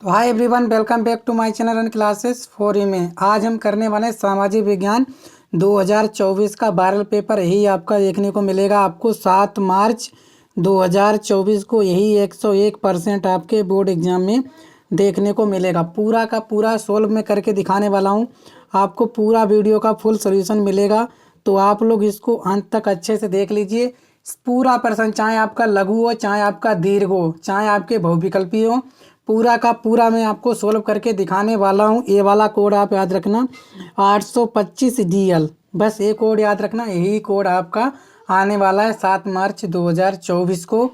तो hi everyone, welcome back to my channel and classes for you में। आज हम करने वाले हैं सामाजिक विज्ञान 2024 का वायरल पेपर। यही आपका देखने को मिलेगा आपको 7 मार्च 2024 को। यही 101% आपके बोर्ड एग्जाम में देखने को मिलेगा। पूरा का पूरा सोल्व में करके दिखाने वाला हूँ। आपको पूरा वीडियो का फुल सोल्यूशन मिलेगा, तो आप लोग इसको अंत तक अच्छे से देख लीजिए। पूरा प्रश्न, चाहे आपका लघु हो, चाहे आपका दीर्घ हो, चाहे आपके बहुविकल्पी हो, पूरा का पूरा मैं आपको सोल्व करके दिखाने वाला हूँ। ये वाला कोड आप याद रखना, 825DL। बस ये कोड याद रखना, यही कोड आपका आने वाला है 7 मार्च 2024 को।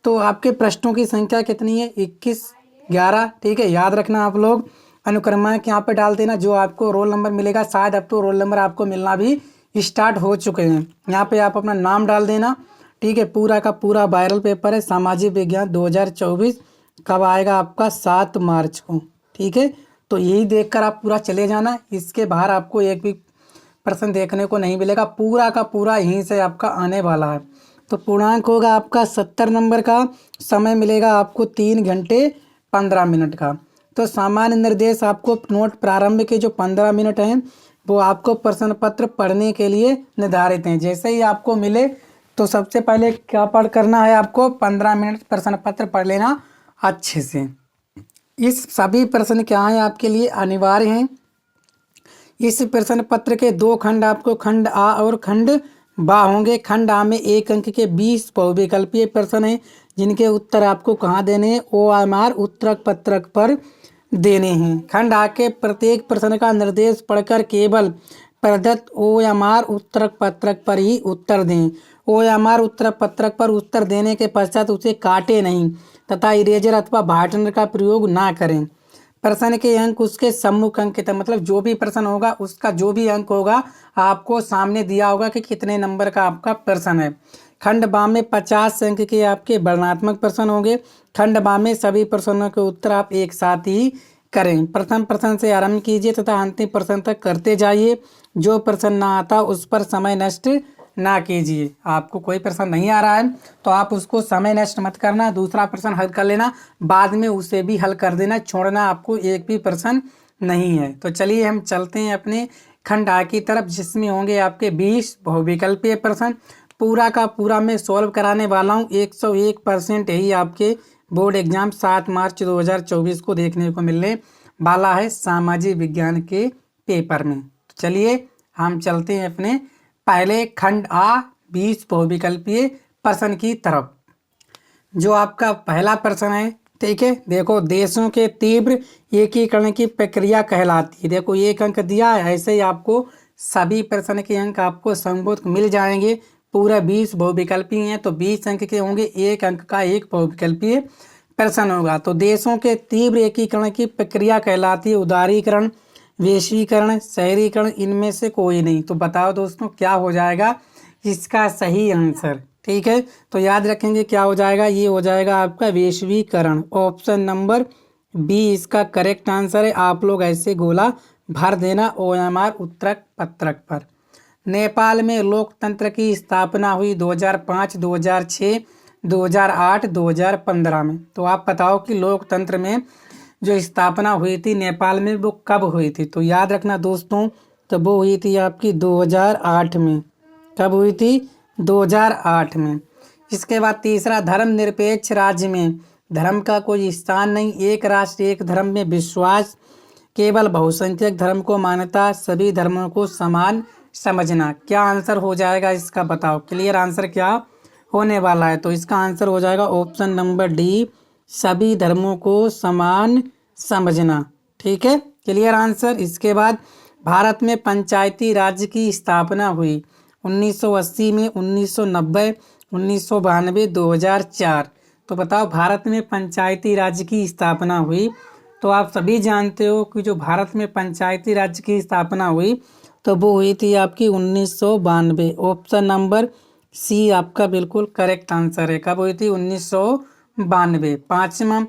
तो आपके प्रश्नों की संख्या कितनी है? 21, 11। ठीक है, याद रखना। आप लोग अनुक्रमांक यहाँ पे डाल देना, जो आपको रोल नंबर मिलेगा। शायद अब तो रोल नंबर आपको मिलना भी स्टार्ट हो चुके हैं। यहाँ पे आप अपना नाम डाल देना। ठीक है, पूरा का पूरा वायरल पेपर है सामाजिक विज्ञान 2024। कब आएगा आपका? 7 मार्च को। ठीक है, तो यही देखकर आप पूरा चले जाना। इसके बाहर आपको एक भी प्रश्न देखने को नहीं मिलेगा। पूरा का पूरा यहीं से आपका आने वाला है। तो पूर्णांक होगा आपका 70 नंबर का। समय मिलेगा आपको 3 घंटे 15 मिनट का। तो सामान्य निर्देश आपको नोट प्रारंभ के जो 15 मिनट हैं वो आपको प्रश्न पत्र पढ़ने के लिए निर्धारित हैं। जैसे ही आपको मिले तो सबसे पहले क्या पढ़ करना है आपको? 15 मिनट प्रश्न पत्र पढ़ लेना अच्छे से। इस सभी प्रश्न क्या हैं आपके लिए अनिवार्य हैं। इस प्रश्न पत्र के 2 खंड आपको खंड आ और खंड बा होंगे। खंड आ में 1 अंक के 20 बहुविकल्पीय प्रश्न हैं, जिनके उत्तर आपको कहाँ देने हैं? OMR उत्तरक पत्रक पर देने हैं। खंड आ के प्रत्येक प्रश्न का निर्देश पढ़कर केवल प्रदत्त OMR उत्तरक पत्रक पर ही उत्तर दें। OMR उत्तरक पत्रक पर उत्तर देने के पश्चात उसे काटे नहीं तथा इरेजर अथवा व्हाइटनर का प्रयोग ना करें। प्रश्न के अंक उसके सम्मुख अंकित है, मतलब जो भी प्रश्न होगा उसका जो भी अंक होगा आपको सामने दिया होगा कि कितने नंबर का आपका प्रश्न है। खंड बा में 50 अंक के आपके वर्णनात्मक प्रश्न होंगे। खंड बा में सभी प्रश्नों के उत्तर आप एक साथ ही करें। प्रथम प्रश्न से आरंभ कीजिए तथा अंतिम प्रश्न तक करते जाइए। जो प्रश्न ना आता उस पर समय नष्ट ना कीजिए। आपको कोई प्रश्न नहीं आ रहा है तो आप उसको समय नष्ट मत करना, दूसरा प्रश्न हल कर लेना, बाद में उसे भी हल कर देना। छोड़ना आपको एक भी प्रश्न नहीं है। तो चलिए हम चलते हैं अपने खंड आ की तरफ, जिसमें होंगे आपके 20 बहुविकल्पीय प्रश्न। पूरा का पूरा मैं सॉल्व कराने वाला हूँ। 101% यही आपके बोर्ड एग्जाम 7 मार्च 2024 को देखने को मिलने वाला है सामाजिक विज्ञान के पेपर में। तो चलिए हम चलते हैं अपने पहले खंड आ 20 बहुविकल्पीय प्रश्न की तरफ। जो आपका पहला प्रश्न है, ठीक है, देखो, देशों के तीव्र एकीकरण की प्रक्रिया कहलाती है। देखो 1 अंक दिया है, ऐसे ही आपको सभी प्रश्न के अंक आपको संबोधित मिल जाएंगे। पूरा 20 बहुविकल्पी हैं तो 20 अंक के होंगे। 1 अंक का एक बहुविकल्पीय प्रश्न होगा। तो देशों के तीव्र एकीकरण की प्रक्रिया कहलाती है उदारीकरण, वैश्वीकरण, शहरीकरण, इनमें से कोई नहीं। तो बताओ दोस्तों क्या हो जाएगा इसका सही आंसर? ठीक है, तो याद रखेंगे क्या हो जाएगा। ये हो जाएगा आपका वैश्वीकरण। ऑप्शन नंबर बी इसका करेक्ट आंसर है। आप लोग ऐसे गोला भर देना OMR उत्तरक पत्रक पर। नेपाल में लोकतंत्र की स्थापना हुई 2005, 2006, 2008, 2015 में। तो आप बताओ कि लोकतंत्र में जो स्थापना हुई थी नेपाल में वो कब हुई थी? तो याद रखना दोस्तों, तो वो हुई थी आपकी 2008 में। कब हुई थी? 2008 में। इसके बाद तीसरा, धर्मनिरपेक्ष राज्य में धर्म का कोई स्थान नहीं, एक राष्ट्र एक धर्म में विश्वास, केवल बहुसंख्यक धर्म को मान्यता, सभी धर्मों को समान समझना। क्या आंसर हो जाएगा इसका? बताओ, क्लियर आंसर क्या होने वाला है? तो इसका आंसर हो जाएगा ऑप्शन नंबर डी, सभी धर्मों को समान समझना। ठीक है, क्लियर आंसर। इसके बाद भारत में पंचायती राज्य की स्थापना हुई 1980 में, 1990, 1992, 2004। तो बताओ भारत में पंचायती राज्य की स्थापना हुई। तो आप सभी जानते हो कि जो भारत में पंचायती राज्य की स्थापना हुई तो वो हुई थी आपकी 1992। ऑप्शन नंबर सी आपका बिल्कुल करेक्ट आंसर है। कब हुई थी? 1992। पांचवा,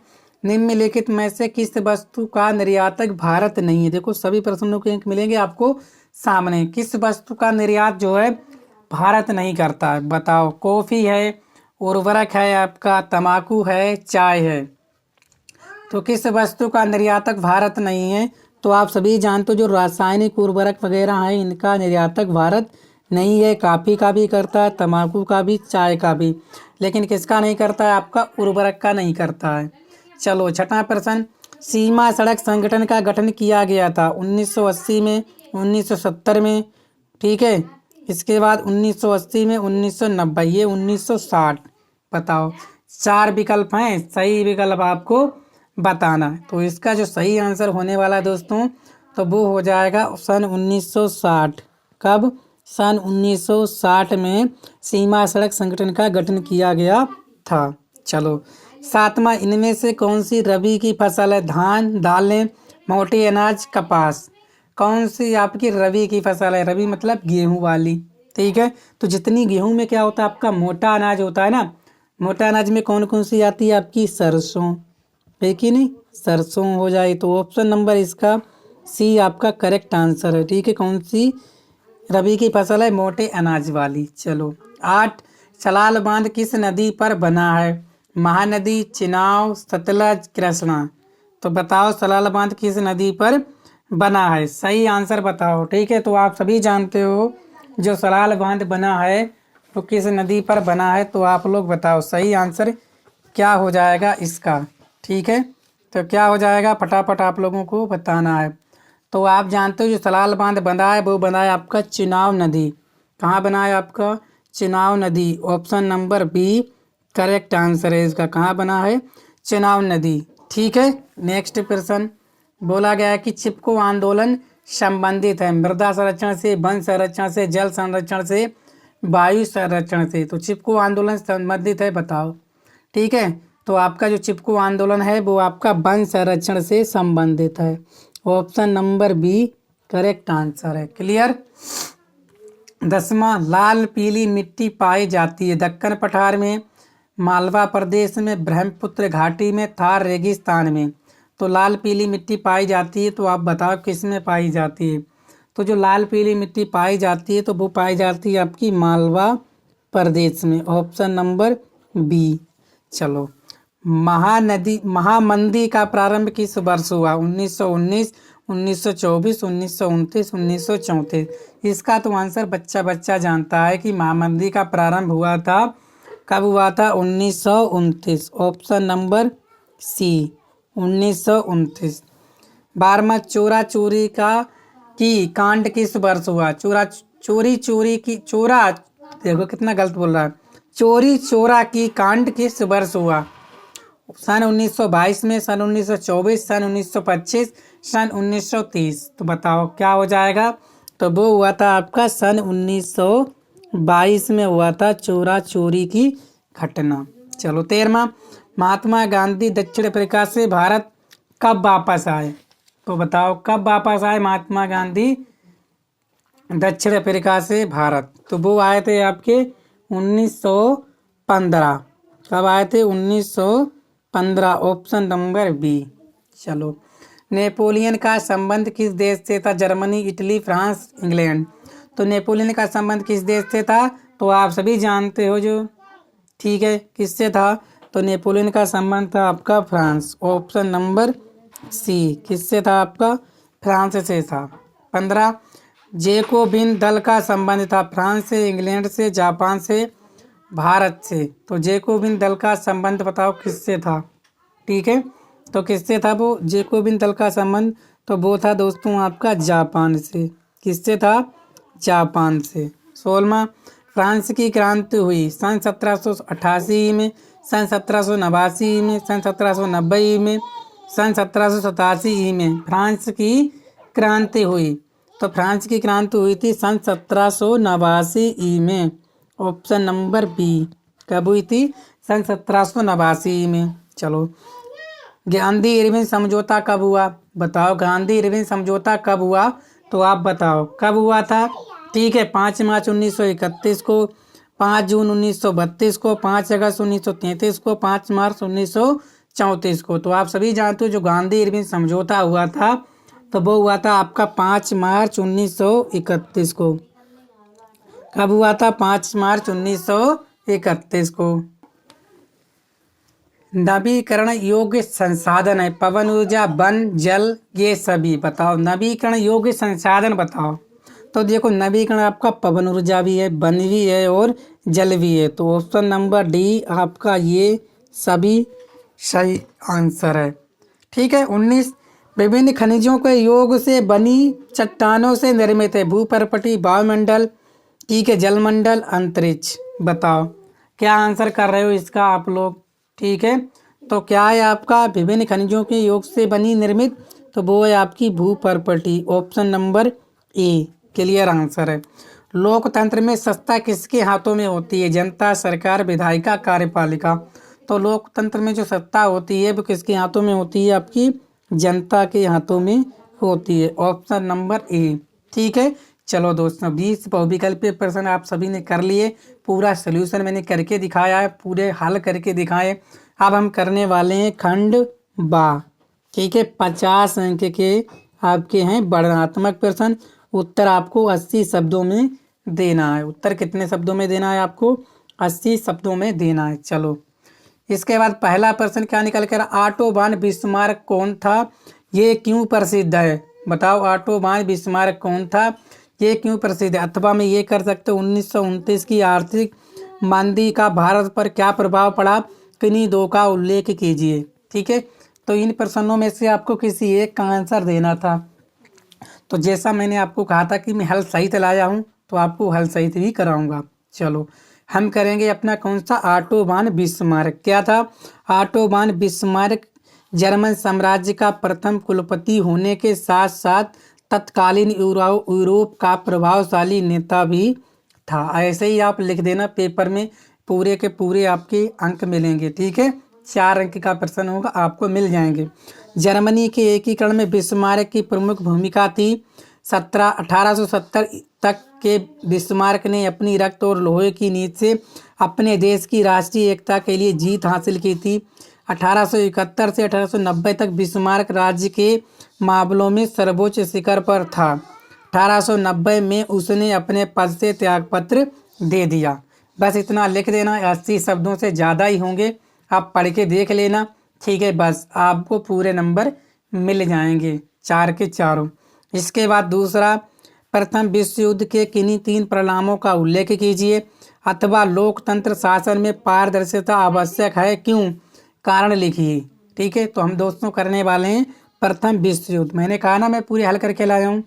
निम्नलिखित में से किस वस्तु का निर्यातक भारत नहीं है? देखो सभी प्रश्नों के अंक मिलेंगे आपको सामने। किस वस्तु का निर्यात जो है भारत नहीं करता है? बताओ। कॉफी है, उर्वरक है, आपका तंबाकू है, चाय है। तो किस वस्तु का निर्यातक भारत नहीं है? तो आप सभी जानते हो जो रासायनिक उर्वरक वगैरह हैं इनका निर्यातक भारत नहीं है। कॉफ़ी का भी करता है, तंबाकू का भी, चाय का भी, लेकिन किसका नहीं करता है? आपका उर्वरक का नहीं करता है। चलो छठा प्रश्न, सीमा सड़क संगठन का गठन किया गया था 1980 में, 1970 में, ठीक है। इसके बाद 1980 में, 1990, ये 1960। बताओ, 4 विकल्प हैं, सही विकल्प आपको बताना है। तो इसका जो सही आंसर होने वाला है दोस्तों, तो वो हो जाएगा सन 1960। कब? सन 1960 में सीमा सड़क संगठन का गठन किया गया था। चलो सातवां, इनमें से कौन सी रबी की फसल है? धान, दालें, मोटे अनाज, कपास। कौन सी आपकी रबी की फसल है? रबी मतलब गेहूं वाली, ठीक है। तो जितनी गेहूं में क्या होता है? आपका मोटा अनाज होता है ना। मोटा अनाज में कौन कौन सी आती है? आपकी सरसों, है कि नहीं? सरसों हो जाए तो ऑप्शन नंबर इसका सी आपका करेक्ट आंसर है, ठीक है। कौन सी रबी की फसल है? मोटे अनाज वाली। चलो 8, सलाल बांध किस नदी पर बना है? महानदी, चिनाब, सतलज, कृष्णा। तो बताओ सलाल बांध किस नदी पर बना है? सही आंसर बताओ, ठीक है। तो आप सभी जानते हो जो सलाल बांध बना है वो किस नदी पर बना है, तो आप लोग बताओ सही आंसर क्या हो जाएगा इसका, ठीक है। तो क्या हो जाएगा फटाफट आप लोगों को बताना है। तो आप जानते हो जो सलाल बांध बना है वो बना है आपका चिनाब नदी। कहाँ बना है? आपका चिनाब नदी। Option number B correct answer है इसका। कहाँ बना है? चिनाब नदी, ठीक है। नेक्स्ट प्रश्न बोला गया है कि चिपको आंदोलन संबंधित है मृदा संरक्षण से, वन संरक्षण से, जल संरक्षण से, वायु संरक्षण से। तो चिपको आंदोलन संबंधित है, बताओ, ठीक है। तो आपका जो चिपको आंदोलन है वो आपका वन संरक्षण से संबंधित है। Option number B correct answer है। क्लियर? 10वां, लाल पीली मिट्टी पाई जाती है दक्कन पठार में, मालवा प्रदेश में, ब्रह्मपुत्र घाटी में, थार रेगिस्तान में। तो लाल पीली मिट्टी पाई जाती है, तो आप बताओ किस में पाई जाती है? तो जो लाल पीली मिट्टी पाई जाती है तो वो पाई जाती है आपकी मालवा प्रदेश में। Option number B. चलो महामंदी का प्रारंभ किस वर्ष हुआ? 1919, 1924, 1929, 1934। इसका तो आंसर बच्चा बच्चा जानता है कि महामंदी का प्रारंभ हुआ था। कब हुआ था? 1929। Option number C 1929। 12वां, चोरा चोरी की कांड किस वर्ष हुआ? चोरी की चोरा, देखो कितना गलत बोल रहा है। चोरी चोरा की कांड किस वर्ष हुआ? सन 1922 में, सन 1924, सन 1925, सन 1930। तो बताओ क्या हो जाएगा? तो वो हुआ था आपका सन 1922 में हुआ था चोरा चोरी की घटना। चलो 13वां, महात्मा गांधी दक्षिण अफ्रीका से भारत कब वापस आए? तो बताओ कब वापस आए महात्मा गांधी दक्षिण अफ्रीका से भारत? तो वो आए थे आपके 1915। कब आए थे? 1915। Option number B. चलो नेपोलियन का संबंध किस देश से था? Germany, Italy, France, England. तो नेपोलियन का संबंध किस देश से था? तो आप सभी जानते हो जो, ठीक है, किससे था? तो नेपोलियन का संबंध था आपका फ्रांस। ऑप्शन नंबर सी किससे था? आपका फ्रांस से था। 15, जेकोबिन दल का संबंध था फ्रांस से, इंग्लैंड से, जापान से, भारत से। तो जेकोबिन दल का संबंध बताओ किससे था? ठीक है, तो किससे था वो जेकोबिन दल का संबंध? तो वो था दोस्तों आपका जापान से। किससे था? जापान से। 16वां, फ्रांस की क्रांति हुई सन 1788 में, सन 1789 में, सन 1790 में, सन 1787 में फ्रांस की क्रांति हुई। तो फ्रांस की क्रांति हुई थी सन 1789 में। Option number B. कब हुई थी? सन 1789 में। चलो गांधी इरविन समझौता कब हुआ? बताओ गांधी इरविन समझौता कब हुआ? तो आप बताओ कब हुआ था? ठीक है, 5 मार्च 1931 को, 5 जून 1932 को, 5 अगस्त 1933 को, 5 मार्च 1934 को। तो आप सभी जानते हो जो गांधी इरविन समझौता हुआ था तो वो हुआ था आपका 5 मार्च 1931 को। कब हुआ था? 5 मार्च 1931 को। नवीकरण योग्य संसाधन है, पवन ऊर्जा, वन, जल, ये सभी बताओ। नवीकरण योग्य संसाधन बताओ। तो देखो नवीकरण आपका पवन ऊर्जा भी है, वन भी है और जल भी है। तो ऑप्शन नंबर डी आपका ये सभी सही आंसर है। ठीक है। 19 विभिन्न खनिजों के योग से बनी चट्टानों से निर्मित है। भूपर्पटी, वायुमंडल, ठीक है, जलमंडल, अंतरिक्ष। बताओ क्या आंसर कर रहे हो इसका आप लोग। ठीक है। तो क्या है आपका विभिन्न खनिजों के योग से बनी निर्मित, तो वो है आपकी भूपर्पटी। Option number A clear answer है। लोकतंत्र में सत्ता किसके हाथों में होती है? जनता, सरकार, विधायिका, कार्यपालिका। तो लोकतंत्र में जो सत्ता होती है वो किसके हाथों में होती है? आपकी जनता के हाथों में होती है। ऑप्शन नंबर ए। ठीक है। चलो दोस्तों 20 बहुविकल्पीय प्रश्न आप सभी ने कर लिए। पूरा सोल्यूशन मैंने करके दिखाया है, पूरे हल करके दिखाए। अब हम करने वाले हैं खंड बा। ठीक है। 50 अंक के आपके हैं वर्णनात्मक प्रश्न। उत्तर आपको 80 शब्दों में देना है। उत्तर कितने शब्दों में देना है आपको? 80 शब्दों में देना है। चलो इसके बाद पहला प्रश्न क्या निकल कर, ऑटो वान बिस्मार्क कौन था? ये क्यों प्रसिद्ध है? बताओ ऑटो वान बिस्मार्क कौन था? ये क्यों प्रसिद्ध है? अथवा में ये कर सकते हो 1929 की आर्थिक मंदी का भारत पर क्या प्रभाव पड़ा? किन्हीं दो का उल्लेख कीजिए। ठीक है। तो इन प्रश्नों में से आपको किसी एक का आंसर देना था। तो जैसा मैंने आपको कहा था कि मैं हल सहित लाया हूँ तो आपको हल सहित भी कराऊंगा। चलो हम करेंगे अपना कौन सा, ऑटो वान बिस्मार्क। क्या था? ऑटो वान बिस्मार्क जर्मन साम्राज्य का प्रथम कुलपति होने के साथ साथ तत्कालीन यूरोप का प्रभावशाली नेता भी था। ऐसे ही आप लिख देना पेपर में, पूरे के पूरे आपके अंक मिलेंगे। ठीक है। 4 अंक का प्रश्न होगा, आपको मिल जाएंगे। जर्मनी के एकीकरण में बिस्मार्क की प्रमुख भूमिका थी। 1870 तक के बिस्मार्क ने अपनी रक्त और लोहे की नींद से अपने देश की राष्ट्रीय एकता के लिए जीत हासिल की थी। 1871 से 1890 तक बिस्मार्क राज्य के मामलों में सर्वोच्च शिखर पर था। 1890 में उसने अपने पद से त्यागपत्र दे दिया। बस इतना लिख देना, 80 शब्दों से ज़्यादा ही होंगे, आप पढ़ के देख लेना। ठीक है। बस आपको पूरे नंबर मिल जाएंगे, 4 के चारों। इसके बाद दूसरा, प्रथम विश्व युद्ध के किन्हीं 3 परिणामों का उल्लेख कीजिए। अथवा लोकतंत्र शासन में पारदर्शिता आवश्यक है, क्यों? कारण लिखिए। ठीक है। तो हम दोस्तों करने वाले हैं प्रथम विश्व युद्ध। मैंने कहा ना मैं पूरे हल करके लाया हूँ।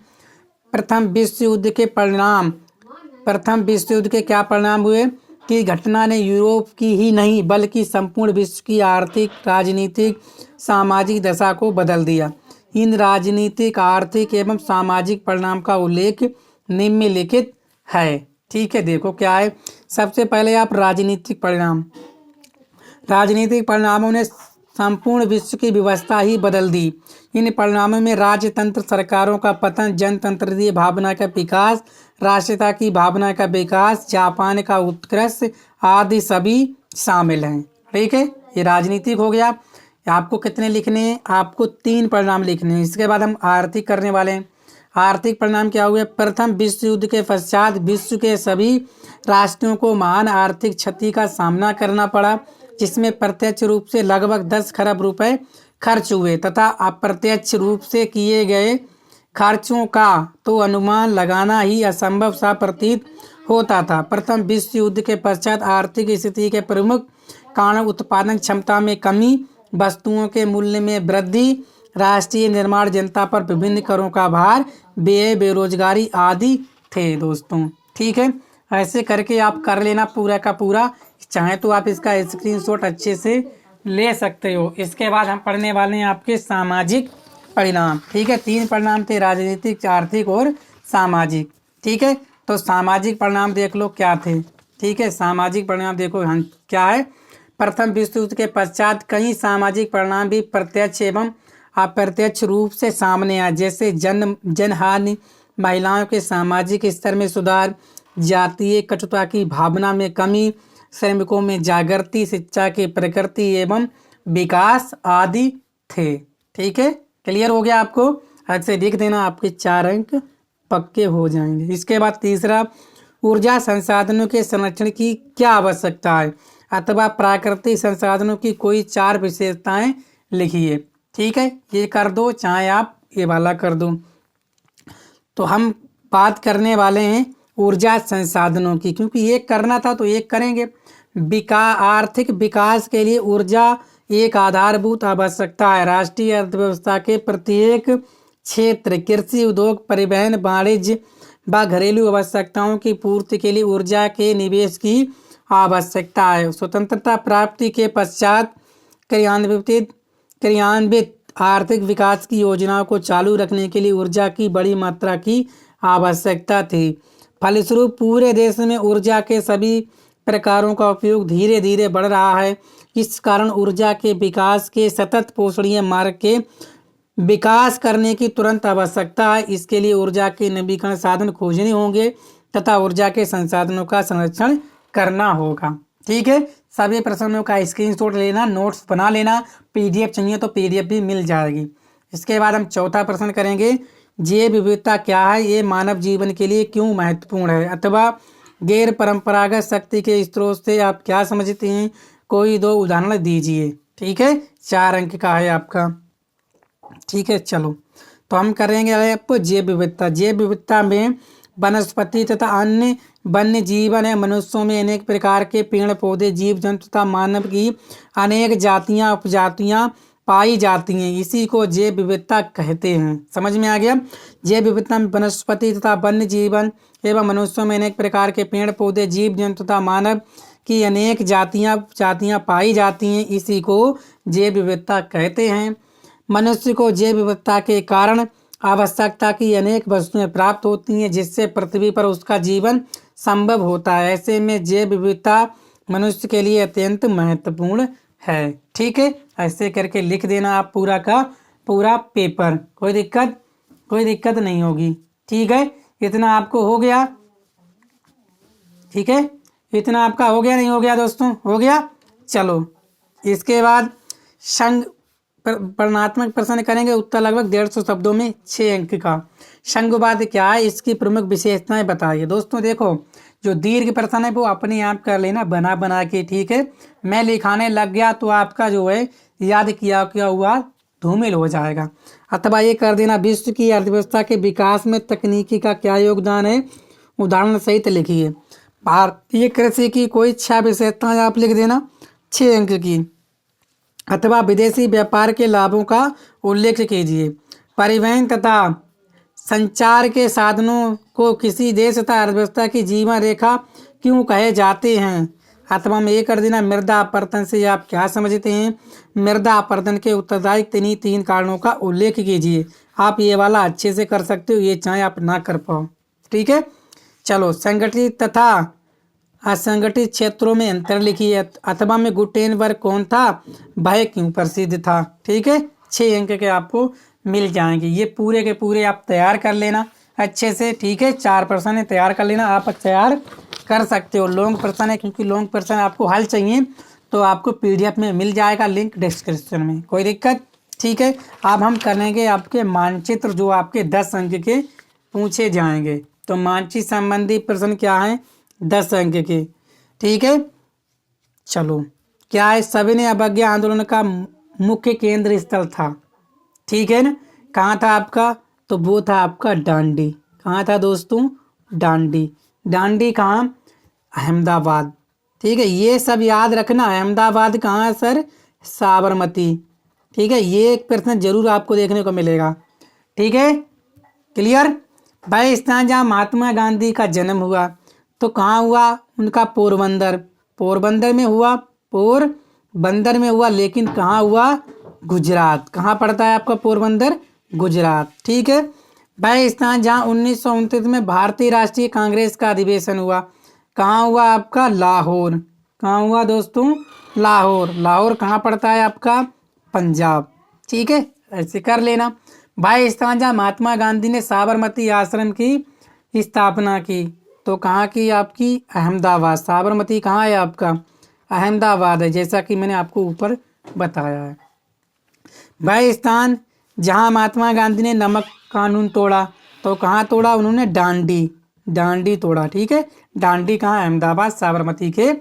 प्रथम विश्व युद्ध के परिणाम, प्रथम विश्व युद्ध के क्या परिणाम हुए कि घटना ने यूरोप की ही नहीं बल्कि संपूर्ण विश्व की आर्थिक, राजनीतिक, सामाजिक दशा को बदल दिया। इन राजनीतिक, आर्थिक एवं सामाजिक परिणाम का उल्लेख निम्नलिखित है। ठीक है। देखो क्या है, सबसे पहले आप राजनीतिक परिणाम। राजनीतिक परिणामों ने संपूर्ण विश्व की व्यवस्था ही बदल दी। इन परिणामों में राजतंत्र, सरकारों का पतन, जनतंत्रीय भावना का विकास, राष्ट्रीयता की भावना का विकास, जापान का उत्कर्ष आदि सभी शामिल हैं। ठीक है। ये राजनीतिक हो गया। आपको कितने लिखने हैं? आपको 3 परिणाम लिखने हैं। इसके बाद हम आर्थिक करने वाले हैं। आर्थिक परिणाम क्या हुए? प्रथम विश्व युद्ध के पश्चात विश्व के सभी राष्ट्रों को महान आर्थिक क्षति का सामना करना पड़ा, जिसमें प्रत्यक्ष रूप से लगभग 10 खरब रुपए खर्च हुए तथा अप्रत्यक्ष रूप से किए गए खर्चों का तो अनुमान लगाना ही असंभव सा प्रतीत होता था। प्रथम विश्व युद्ध के पश्चात आर्थिक स्थिति के प्रमुख कारण उत्पादन क्षमता में कमी, वस्तुओं के मूल्य में वृद्धि, राष्ट्रीय निर्माण, जनता पर विभिन्न करों का भार, व्यय, बेरोजगारी आदि थे दोस्तों। ठीक है। ऐसे करके आप कर लेना पूरा का पूरा। चाहे तो आप इसका स्क्रीनशॉट अच्छे से ले सकते हो। इसके बाद हम पढ़ने वाले हैं आपके सामाजिक परिणाम। ठीक है। 3 परिणाम थे, राजनीतिक, आर्थिक और सामाजिक। ठीक है। तो सामाजिक परिणाम देख लो क्या थे। ठीक है। सामाजिक परिणाम देखो हम क्या है। प्रथम विश्व युद्ध के पश्चात कई सामाजिक परिणाम भी प्रत्यक्ष एवं अप्रत्यक्ष रूप से सामने आए, जैसे जनहानि, महिलाओं के सामाजिक स्तर में सुधार, जातीय कटुता की भावना में कमी, श्रमिकों में जागृति, शिक्षा की प्रकृति एवं विकास आदि थे। ठीक है। क्लियर हो गया आपको? ऐसे लिख देना, आपके 4 अंक पक्के हो जाएंगे। इसके बाद तीसरा, ऊर्जा संसाधनों के संरक्षण की क्या आवश्यकता है? अथवा प्राकृतिक संसाधनों की कोई 4 विशेषताएं लिखिए। ठीक है, ये कर दो, चाहे आप ये वाला कर दो। तो हम बात करने वाले हैं ऊर्जा संसाधनों की, क्योंकि एक करना था तो एक करेंगे। आर्थिक विकास के लिए ऊर्जा एक आधारभूत आवश्यकता है। राष्ट्रीय अर्थव्यवस्था के प्रत्येक क्षेत्र, कृषि, उद्योग, परिवहन, वाणिज्य व घरेलू आवश्यकताओं की पूर्ति के लिए ऊर्जा के निवेश की आवश्यकता है। स्वतंत्रता प्राप्ति के पश्चात क्रियान्वित आर्थिक विकास की योजनाओं को चालू रखने के लिए ऊर्जा की बड़ी मात्रा की आवश्यकता थी। फलस्वरूप पूरे देश में ऊर्जा के सभी प्रकारों का उपयोग धीरे धीरे बढ़ रहा है। इस कारण ऊर्जा के विकास के सतत पोषणीय मार्ग के विकास करने की तुरंत आवश्यकता है। इसके लिए ऊर्जा के नवीकरण साधन खोजने होंगे तथा ऊर्जा के संसाधनों का संरक्षण करना होगा। ठीक है, सभी प्रश्नों का स्क्रीनशॉट लेना, नोट्स बना लेना, पीडीएफ चाहिए तो पीडीएफ भी मिल जाएगी। इसके बाद हम चौथा प्रश्न करेंगे, जैव विविधता क्या है, ये मानव जीवन के लिए क्यों महत्वपूर्ण है, अथवा गैर परंपरागत शक्ति के स्रोत से आप क्या समझते हैं, कोई 2 उदाहरण दीजिए। ठीक है, 4 अंक का है आपका। ठीक है, चलो तो हम करेंगे आपको जैव विविधता। जैव विविधता में वनस्पति तथा अन्य वन्य जीवन है। मनुष्यों में अनेक प्रकार के पेड़ पौधे, जीव जंतु तथा मानव की अनेक जातियां उपजातियां पाई जाती हैं। इसी को जैव विविधता कहते हैं। समझ में आ गया। जैव विविधता में वनस्पति तथा वन्य जीवन एवं मनुष्यों में अनेक प्रकार के पेड़ पौधे, जीव जंतु तथा मानव की अनेक जातियां पाई जाती हैं। इसी को जैव विविधता कहते हैं। मनुष्य को जैव विविधता के कारण आवश्यकता की अनेक वस्तुएं प्राप्त होती हैं, जिससे पृथ्वी पर उसका जीवन संभव होता है। ऐसे में जैव विविधता मनुष्य के लिए अत्यंत महत्वपूर्ण है। ठीक है, ऐसे करके लिख देना आप पूरा का पूरा पेपर, कोई दिक्कत नहीं होगी। ठीक है, इतना आपको हो गया। ठीक है, इतना आपका हो गया, नहीं हो गया दोस्तों? हो गया। चलो इसके बाद संघ वर्णनात्मक प्रश्न करेंगे, उत्तर लगभग 150 शब्दों में 6 अंक का। संघवाद क्या है, इसकी प्रमुख विशेषताएं बताइए। दोस्तों देखो, जो दीर्घ प्रश्न है वो अपने आप कर लेना बना के। ठीक है, मैं लिखाने लग गया तो आपका जो है याद किया हुआ धूमिल हो जाएगा। अथवा ये कर देना, विश्व की अर्थव्यवस्था के विकास में तकनीकी का क्या योगदान है, उदाहरण सहित लिखिए। भारतीय कृषि की कोई 6 विशेषताएं आप लिख देना, 6 अंक की। अथवा विदेशी व्यापार के लाभों का उल्लेख कीजिए। परिवहन तथा संचार के साधनों को किसी देश तथा अर्थव्यवस्था की जीवन रेखा क्यों कहे जाते हैं। अथवा में ये कर देना, मृदा अपरदन से आप क्या समझते हैं। मृदा अपरदन के उत्तरदायी 3 कारणों का उल्लेख कीजिए। आप ये वाला अच्छे से कर सकते हो, ये चाहे आप ना कर पाओ। ठीक है, चलो संगठित तथा असंगठित क्षेत्रों में अंतर लिखिए। अथवा में गुटेनबर्ग कौन था, वह क्यों प्रसिद्ध था। ठीक है, 6 अंक के आपको मिल जाएंगे। ये पूरे के पूरे आप तैयार कर लेना अच्छे से। ठीक है, 4 प्रश्न तैयार कर लेना, आप तैयार कर सकते हो। लॉन्ग प्रश्न है, क्योंकि लॉन्ग प्रश्न आपको हल चाहिए तो आपको पीडीएफ में मिल जाएगा, लिंक डिस्क्रिप्शन में, कोई दिक्कत। ठीक है, अब हम करेंगे आपके मानचित्र, जो आपके 10 अंक के पूछे जाएंगे। तो मानचित्र संबंधी प्रश्न क्या है, 10 अंक के। ठीक है, चलो क्या है, सविनय अवज्ञा आंदोलन का मुख्य केंद्र स्थल था। ठीक है ना, कहाँ था आपका, तो वो था आपका डांडी। कहाँ था दोस्तों, डांडी कहाँ, अहमदाबाद। ठीक है, ये सब याद रखना। अहमदाबाद कहाँ है सर, साबरमती। ठीक है, ये एक प्रश्न जरूर आपको देखने को मिलेगा। ठीक है, क्लियर। वह स्थान जहाँ महात्मा गांधी का जन्म हुआ, तो कहाँ हुआ उनका, पोरबंदर में हुआ, लेकिन कहाँ हुआ, गुजरात। कहाँ पड़ता है आपका पोरबंदर, गुजरात। ठीक है, वह स्थान जहाँ 1929 में भारतीय राष्ट्रीय कांग्रेस का अधिवेशन हुआ, कहाँ हुआ आपका, लाहौर। कहाँ हुआ दोस्तों, लाहौर कहाँ पड़ता है आपका, पंजाब। ठीक है, ऐसे कर लेना। वह स्थान जहाँ महात्मा गांधी ने साबरमती आश्रम की स्थापना की, तो कहाँ की आपकी, अहमदाबाद। साबरमती कहाँ है आपका, अहमदाबाद है, जैसा कि मैंने आपको ऊपर बताया है। वह स्थान जहाँ महात्मा गांधी ने नमक कानून तोड़ा, तो कहाँ तोड़ा उन्होंने, डांडी तोड़ा। ठीक है, डांडी कहाँ, अहमदाबाद, साबरमती के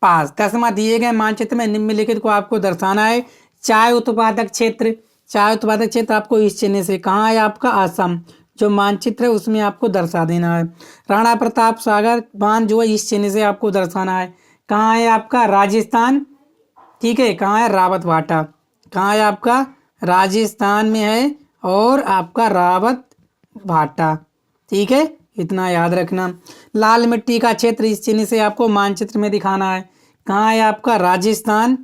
पास। 10वां, दिए गए मानचित्र में निम्नलिखित को आपको दर्शाना है। चाय उत्पादक क्षेत्र, चाय उत्पादक क्षेत्र आपको इस चिन्ह से, कहाँ है आपका, असम। जो मानचित्र है उसमें आपको दर्शा देना है। राणा प्रताप सागर बांध जो है इस चिन्ह से आपको दर्शाना है। कहाँ है आपका, राजस्थान। ठीक है, कहाँ है, रावत भाटा। कहाँ है आपका, राजस्थान में है, और आपका रावत भाटा। ठीक है, इतना याद रखना। लाल मिट्टी का क्षेत्र इस चिन्ह से आपको मानचित्र में दिखाना है। कहाँ है आपका, राजस्थान।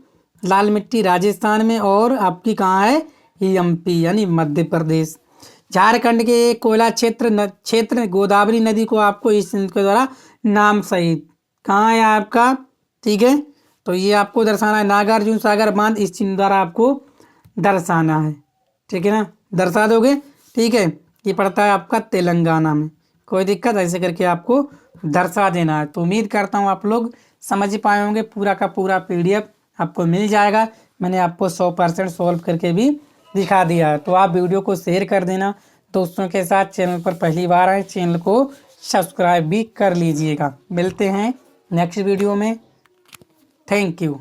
लाल मिट्टी राजस्थान में, और आपकी कहाँ है, एमपी यानी मध्य प्रदेश। झारखंड के कोयला क्षेत्र गोदावरी नदी को आपको इस चिन्ह के द्वारा नाम सहित, कहाँ है आपका। ठीक है, तो ये आपको दर्शाना है। नागार्जुन सागर बांध इस चिन्ह द्वारा आपको दर्शाना है। ठीक है ना, दर्शा दोगे। ठीक है, ये पड़ता है आपका तेलंगाना में। कोई दिक्कत, ऐसे करके आपको दर्शा देना है। तो उम्मीद करता हूँ आप लोग समझ पाए होंगे। पूरा का पूरा PDF आपको मिल जाएगा। मैंने आपको 100% सॉल्व करके भी दिखा दिया है। तो आप वीडियो को शेयर कर देना दोस्तों के साथ। चैनल पर पहली बार आए, चैनल को सब्सक्राइब भी कर लीजिएगा। मिलते हैं नेक्स्ट वीडियो में। Thank you.